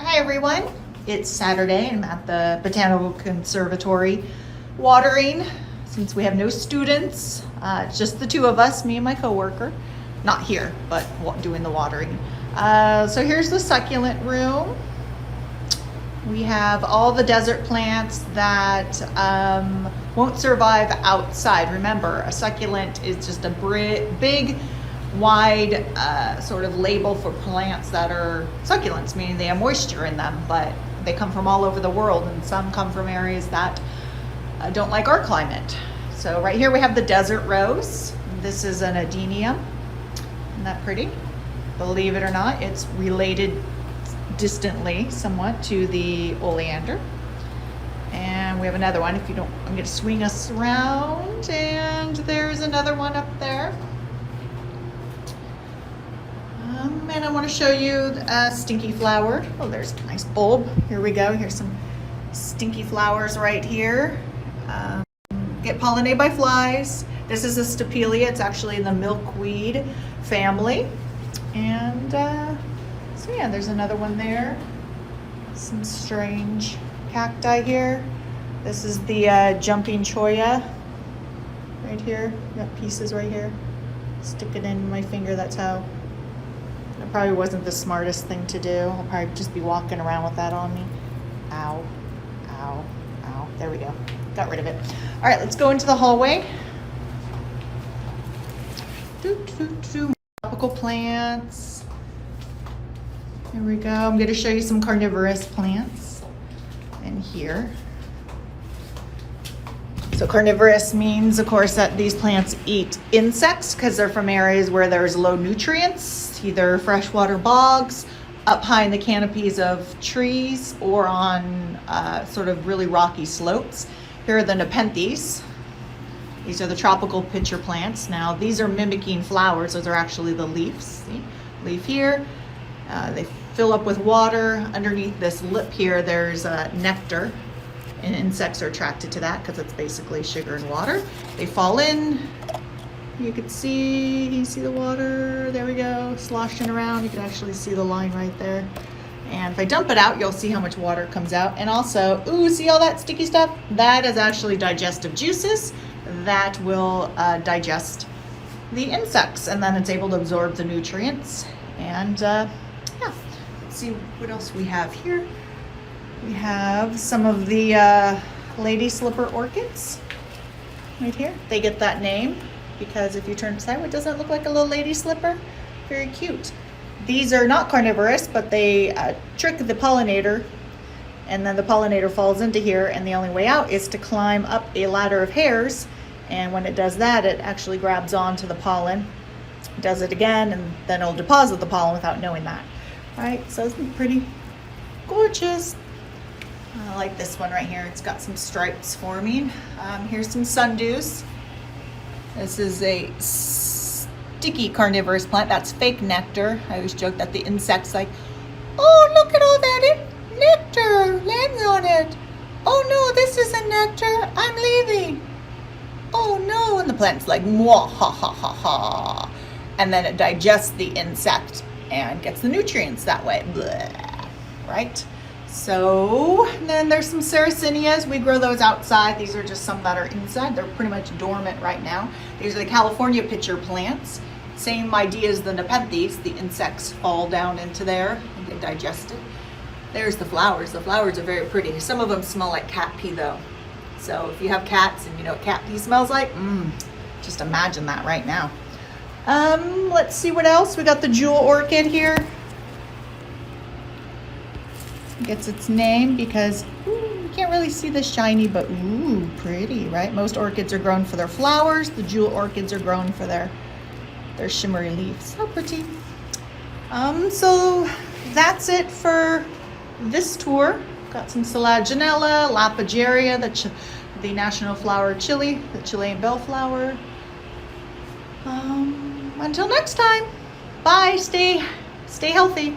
Hi everyone, it's Saturday and I'm at the Botanical Conservatory watering since we have no students. It's just the two of us, me and my coworker. Not here, but doing the watering. So here's the succulent room. We have all the desert plants that won't survive outside. Remember, a succulent is just a big, wide sort of label for plants that are succulents, meaning they have moisture in them, but they come from all over the world, and some come from areas that don't like our climate. So right here we have the desert rose. This is an adenium. Isn't that pretty? Believe it or not, it's related distantly somewhat to the oleander. And we have another one. If you don't, I'm going to swing us around, and there's another one up there. And I want to show you a stinky flower. Oh, there's a nice bulb. Here we go. Here's some stinky flowers right here. Get pollinated by flies. This is a Stapelia. It's actually in the milkweed family. And so yeah, there's another one there. Some strange cacti here. This is the jumping Choya right here. Got pieces right here. Stick it in my finger. That's how. It probably wasn't the smartest thing to do. I'll probably just be walking around with that on me. Ow, ow, ow. There we go. Got rid of it. All right, let's go into the hallway. Tropical plants. Here we go. I'm going to show you some carnivorous plants in here. So carnivorous means, of course, that these plants eat insects because they're from areas where there's low nutrients, either freshwater bogs, up high in the canopies of trees, or on sort of really rocky slopes. Here are the Nepenthes. These are the tropical pitcher plants. Now, these are mimicking flowers. Those are actually the leaves. See? Leaf here. They fill up with water. Underneath this lip here, there's nectar. And insects are attracted to that because it's basically sugar and water. They fall in. You can see the water. There we go, sloshing around. You can actually see the line right there. And if I dump it out, you'll see how much water comes out. And also, ooh, see all that sticky stuff? That is actually digestive juices that will digest the insects, and then it's able to absorb the nutrients. And yeah, let's see what else we have here. We have some of the lady slipper orchids right here. They get that name because if you turn sideways, doesn't it look like a little lady slipper? Very cute. These are not carnivorous, but they trick the pollinator, and then the pollinator falls into here, and the only way out is to climb up a ladder of hairs, and when it does that, it actually grabs onto the pollen, does it again, and then it'll deposit the pollen without knowing that. All right, so it's pretty gorgeous. I like this one right here. It's got some stripes forming. Here's some sundews. This is a sticky carnivorous plant. That's fake nectar. I always joke that the insects like, oh, look at all that nectar lands on it. Oh no, this isn't nectar. I'm leaving. Oh no. And the plant's like, mwah, ha, ha, ha, ha. And then it digests the insect and gets the nutrients that way. Blah. Right? So then there's some sarracenias. We grow those outside. These are just some that are inside. They're pretty much dormant right now. These are the California pitcher plants. Same idea as the Nepenthes. The insects fall down into there and get digested. There's the flowers. The flowers are very pretty. Some of them smell like cat pee though. So if you have cats and you know what cat pee smells like, just imagine that right now. Let's see what else. We got the jewel orchid here. Gets its name because you can't really see the shiny, but ooh, pretty, right? Most orchids are grown for their flowers. The jewel orchids are grown for their shimmery leaves. How pretty. So that's it for this tour. Got some Selaginella, Lapageria, the national flower of Chile, the Chilean bellflower. Until next time, bye. Stay healthy.